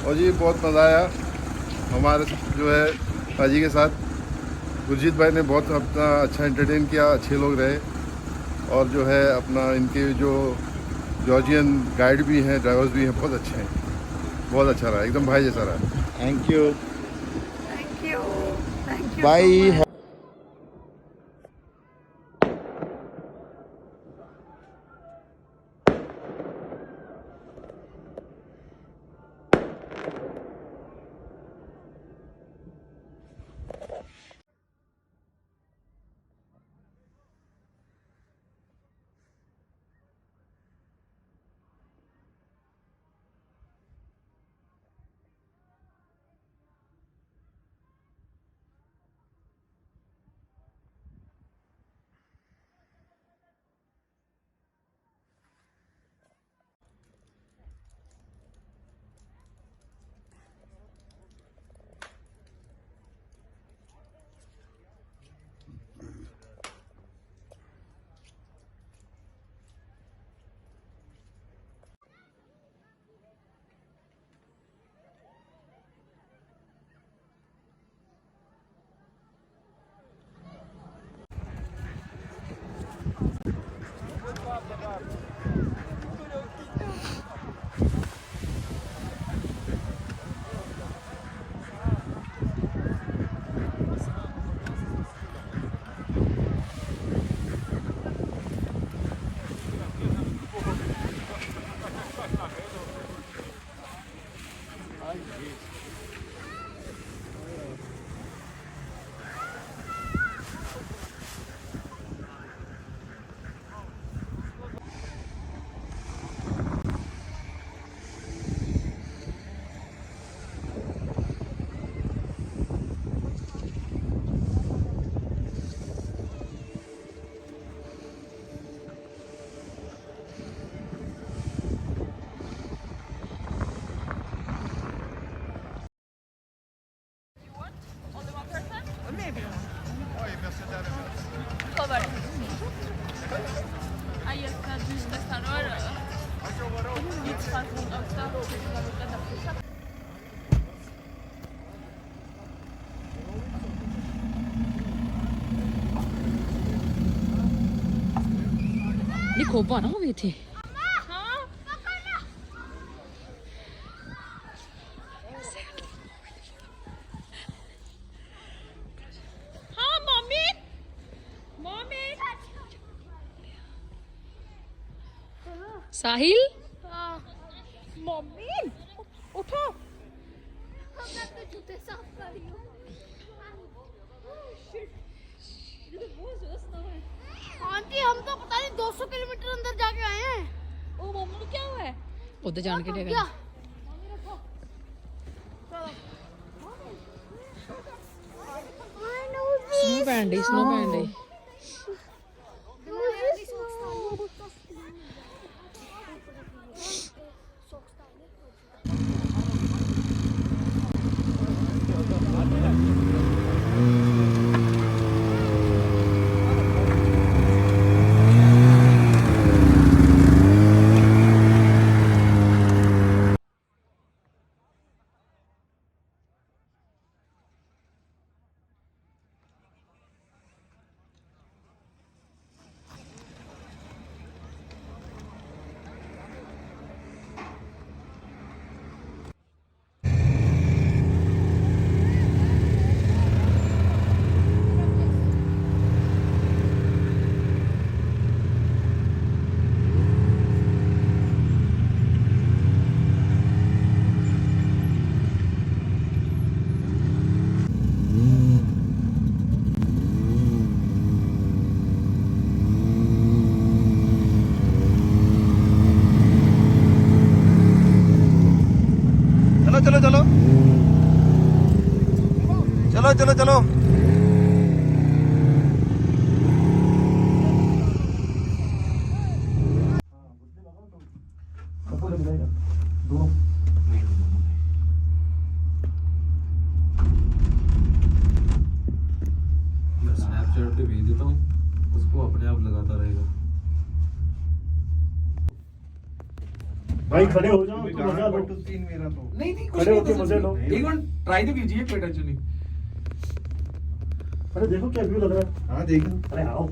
और जी बहुत मज़ा आया हमारे जो है पाजी के साथ। गुरजीत भाई ने बहुत अपना अच्छा एंटरटेन किया, अच्छे लोग रहे। और जो है अपना इनके जो जॉर्जियन गाइड भी हैं, ड्राइवर्स भी हैं, बहुत अच्छे हैं। बहुत अच्छा रहा, एकदम भाई जैसा रहा। Thank you. Thank you, thank you. Bye. Cover. Ahí está vista esta hora. Niets van gewoon afstaan. Ni खोपा ना हुई थी हाँ मम्मी मम्मी साहिल मम्मी उठो जूते साफ कर रही हूँ। आंटी हम तो पता नहीं 200 किलोमीटर अंदर जाके आए हैं। ओ मम्मी क्या हुआ है उधर जान के क्या देगा स्नो बैंड स्नो बैंड चलो चलो चलो चलो चलो चलो स्नैपचैट पे भेज देता हूँ उसको अपने आप लगाता रहेगा। भाई खड़े हो जाओ तो मजा लो। मेरा तो नहीं खड़े होके मजे लो। एक बार ट्राई तो कीजिए कोई टेंशन नहीं। अरे देखो क्या व्यू लग रहा है। हाँ देखो अरे आओ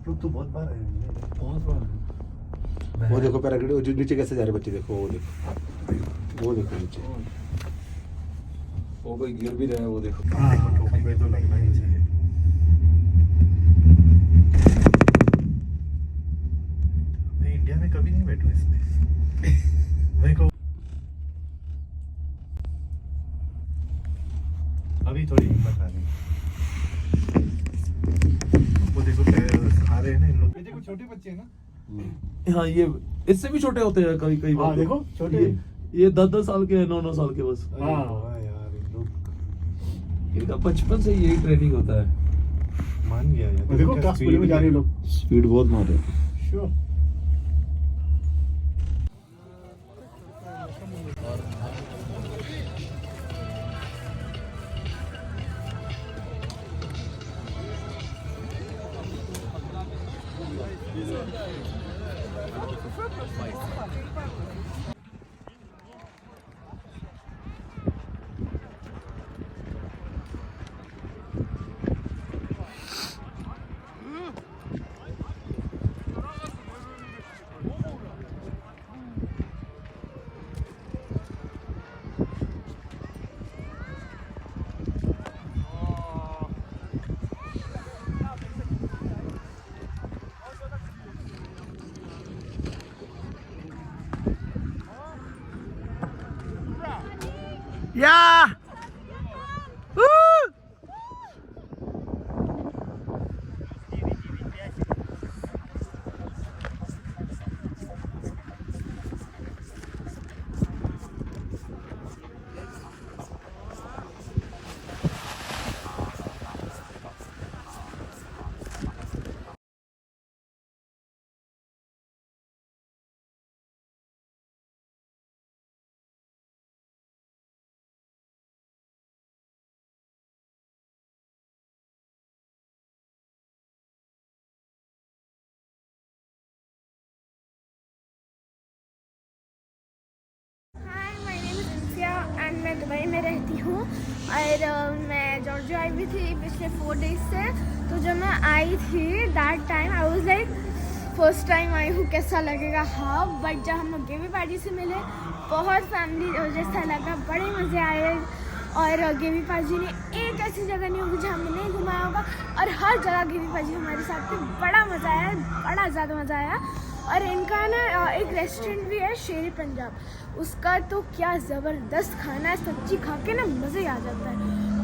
लोग तो बहुत बार आए हैं। बहुत बार वो देखो पैराग्लाइड नीचे कैसे जा रहे बच्चे देखो वो देखो नीचे वो कोई गिर भी रहा है वो देखो। टोपी पे तो लगना ही चाहिए। मैं इंडिया में कभी नहीं बैठूं इसमें। मैं को अभी थोड़ी हिम्मत आ गई। वो देखो आ रहे हैं ना इन लोग। ये देखो छोटे बच्चे हैं ना। हाँ ये इससे भी छोटे होते हैं कई बार। हाँ देखो छोटे ये 10-10 साल के 9-9 साल के बस। हाँ यार इन लोग इनका बचपन से यही ट्रेनिंग होता है। मान गया यार। देखो क्या स्पीड में जा रहे हैं लोग। स्पीड बहुत मार रहे हैं। Sure. Yeah! Woo! Hi my name is इंसिया and मैं दुबई में रहती हूँ और मैं जॉर्जिया आई हुई थी पिछले 4 डेज से। तो जब मैं आई थी that time I was like first time I हूँ, कैसा लगेगा। हाँ, बट जब हम लोग गेवी पार्टी से मिले बहुत फैमिली जैसा लगा, बड़े मज़े आए। और गेवी पाजी ने एक ऐसी जगह नहीं होगी जहाँ हमें नहीं घुमाया होगा, और हर जगह गेवी पाजी हमारे साथ थे। बड़ा मज़ा आया, बड़ा ज़्यादा मज़ा आया। और इनका ना एक रेस्टोरेंट भी है शेरी पंजाब, उसका तो क्या ज़बरदस्त खाना है, सब्जी खा के ना मज़े आ जाता है।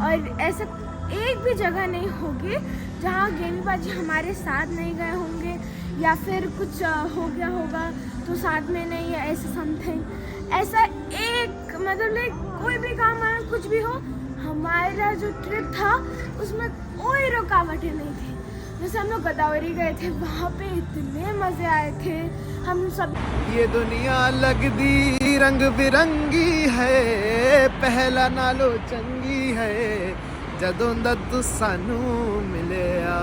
और ऐसा एक भी जगह नहीं होगी जहाँ गेवी पाजी हमारे साथ नहीं गए होंगे या फिर कुछ हो गया होगा तो साथ में नहीं है, ऐसा समथिंग। ऐसा एक मतलब लाइक कोई भी काम आया, कुछ भी हो, हमारा जो ट्रिप था उसमें कोई रुकावटें नहीं थी। जैसे हम लोग गोदावरी गए थे, वहाँ पे इतने मज़े आए थे हम सब। ये दुनिया लगदी रंग बिरंगी है, पहला नालो चंगी है, जदों दा तू सानू मिलिया।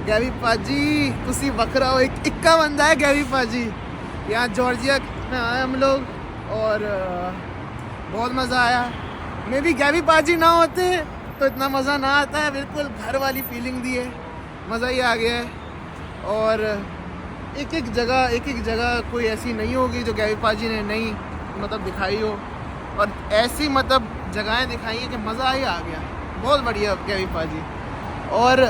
गैवी पाजी तुसी वखरा हो, एक इक्का बंदा है गैवी पाजी। यहाँ जॉर्जिया में आए हम लोग और बहुत मज़ा आया। मे भी गैवी पाजी ना होते तो इतना मज़ा ना आता है। बिल्कुल घर वाली फीलिंग दी है, मज़ा ही आ गया है। और एक एक जगह कोई ऐसी नहीं होगी जो गैवी पाजी ने नहीं मतलब दिखाई हो, और ऐसी मतलब जगहें दिखाई है कि मज़ा ही आ गया। बहुत बढ़िया गैवी पाजी। और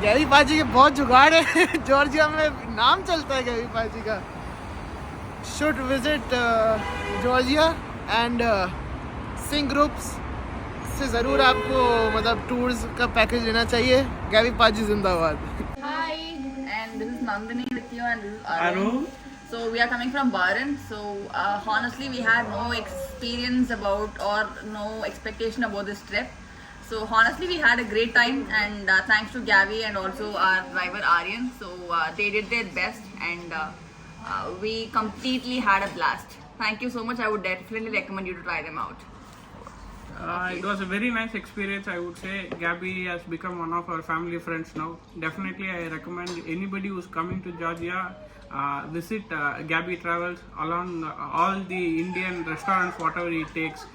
गैवी पाजी के बहुत जुगाड़ है जॉर्जिया में नाम चलता है गैवी पाजी का। Should visit Georgia and Singh groups से ज़रूर आपको मतलब टूर्स का पैकेज लेना चाहिए। गैवी पाजी जिंदाबाद। Hi, and this is Nandini with you, and this is Arun. So we are coming from Bahrain. So honestly, we had no experience about or no expectation about this trip. So honestly, we had a great time, and thanks to Gavi and also our driver Aryan. So they did their best, and we completely had a blast. Thank you so much. I would definitely recommend you to try them out. It was a very nice experience, I would say. Gabby has become one of our family friends now. Definitely, I recommend anybody who's coming to Georgia, visit Gabby Travels along all the Indian restaurants, whatever it takes.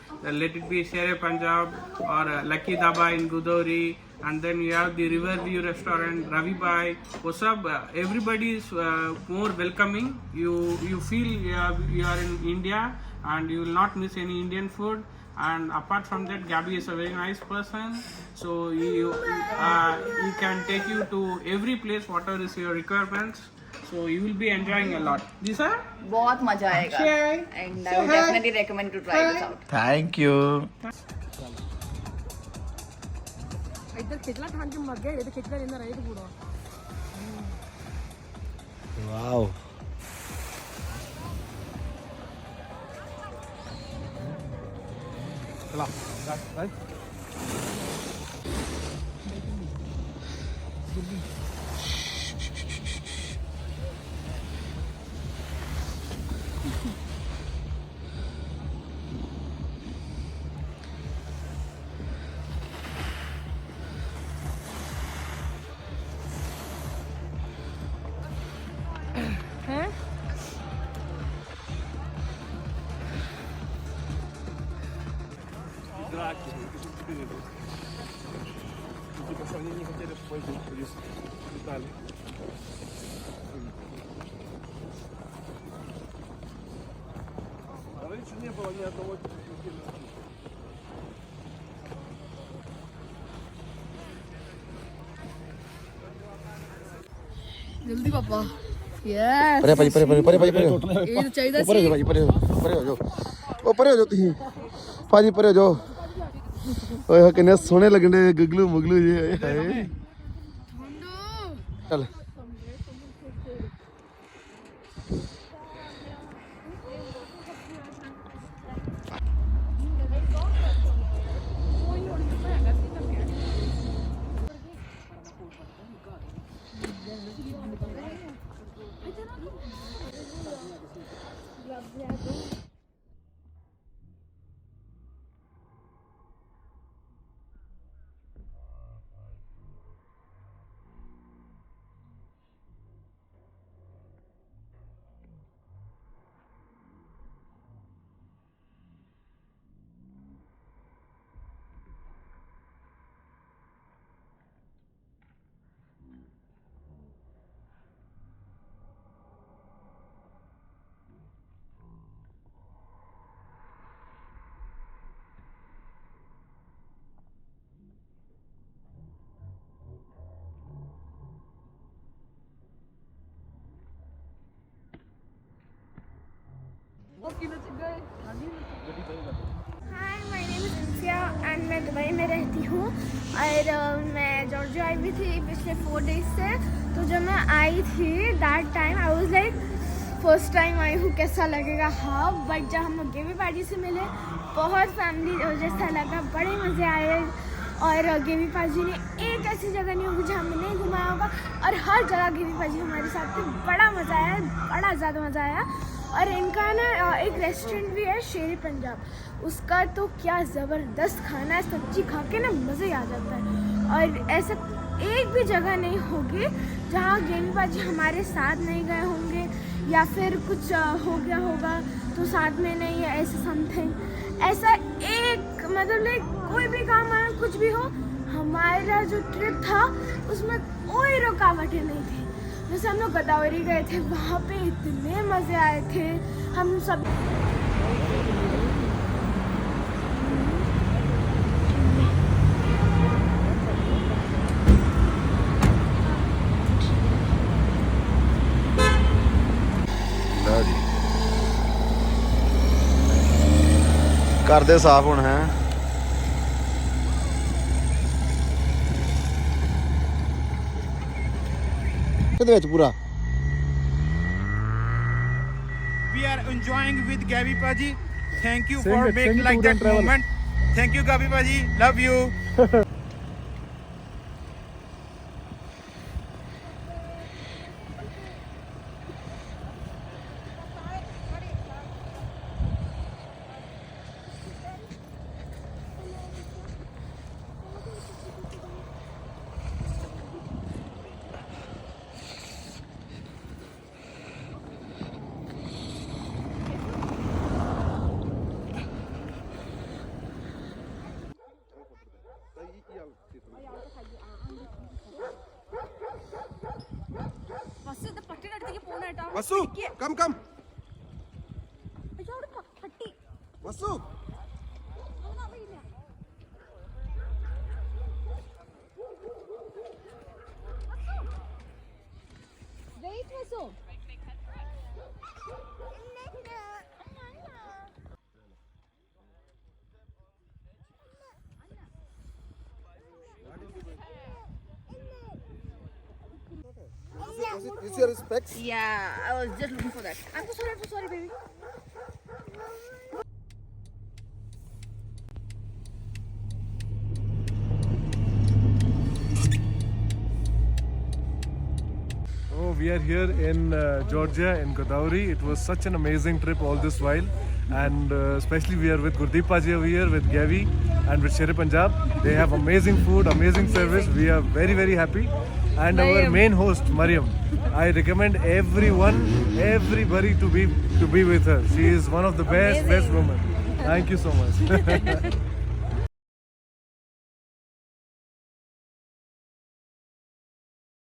Let it be Shere Punjab or Lucky Dhaba in Godavari, and then you have the Riverview restaurant, Ravi Bhai. What's up? Everybody is more welcoming. You feel you are in India, and you will not miss any Indian food. And apart from that, Gabby is a very nice person, so he can take you to every place whatever is your requirements, so you will be enjoying a lot. Ji sir, बहुत मजा आएगा, and I would definitely recommend you to try this out. Thank you. इधर खिचला ठान के मर गए, इधर खिचला रहना रहे तो पूरा। वाओ, चला, हैं? Они не хотели пойти в Италию. А раньше не было ни одного спортивного. जल्दी पापा यस ਪਰੇ ਭਾਜੀ ਪਰੇ ਭਾਜੀ ਇਹ ਤਾਂ ਚਾਹੀਦਾ ਪਰੇ ਸੀ ਭਾਜੀ ਪਰੇ ਹੋ ਜਾਓ ਉਹ ਪਰੇ ਹੋ ਜਾਓ ਤੁਸੀਂ ਭਾਜੀ ਪਰੇ ਹੋ ਜਾਓ ਓਏ ਹੋਏ ਕਿੰਨੇ ਸੋਹਣੇ ਲੱਗਣੇ ਗੁਗਲੂ ਮੁਗਲੂ ਜੀ ਹਾਏ ਚੱਲ hi my name is इंसिया and मैं दुबई में रहती हूँ और मैं जॉर्जिया आई हुई थी पिछले 4 डेज से। तो जब मैं आई थी that time I was like first time I हूँ कैसा लगेगा। हाँ बट जब हम लोग गेमी पार्टी से मिले बहुत फैमिली जैसा लगा, बड़े मज़े आए। और गेमी पाजी ने एक ऐसी जगह नहीं होगी जहाँ हमें नहीं घुमाया होगा और हर जगह गेमी पाजी हमारे साथ थे। बड़ा मज़ा आया, बड़ा ज़्यादा मज़ा आया। और इनका ना एक रेस्टोरेंट भी है शेरी पंजाब, उसका तो क्या ज़बरदस्त खाना है, सब्जी खा के ना मज़ा ही आ जाता है। और ऐसा एक भी जगह नहीं होगी जहाँ गेमी पाजी हमारे साथ नहीं गए होंगे या फिर कुछ हो गया होगा तो साथ में नहीं है ऐसा समथिंग। ऐसा एक मतलब लाइक कोई भी काम आया कुछ भी हो, हमारा जो ट्रिप था उसमें कोई रुकावटें नहीं थी। जैसे हम लोग गोदावरी गए थे, वहाँ पे इतने मज़े आए थे हम सब। ਕਰਦੇ ਸਾਫ ਹੁਣ ਹੈ ਕਿਹਦੇ ਵਿੱਚ ਪੂਰਾ We are enjoying with Gabi Paji. Thank you for making like that moment. Thank you Gabi Paji. Love you. Vasu, come. Vasu. Wait, Vasu. Is your specs? Yeah, I was just looking for that. I'm so sorry baby. we are here in Georgia, in Godavari. It was such an amazing trip all this while. And especially we are with Gurdeep Paji over here, with Gavi and with Shere Punjab. They have amazing food, amazing service. We are very, very happy. And our main host, Mariam, I recommend everybody to be with her. She is one of the best women. Thank you so much.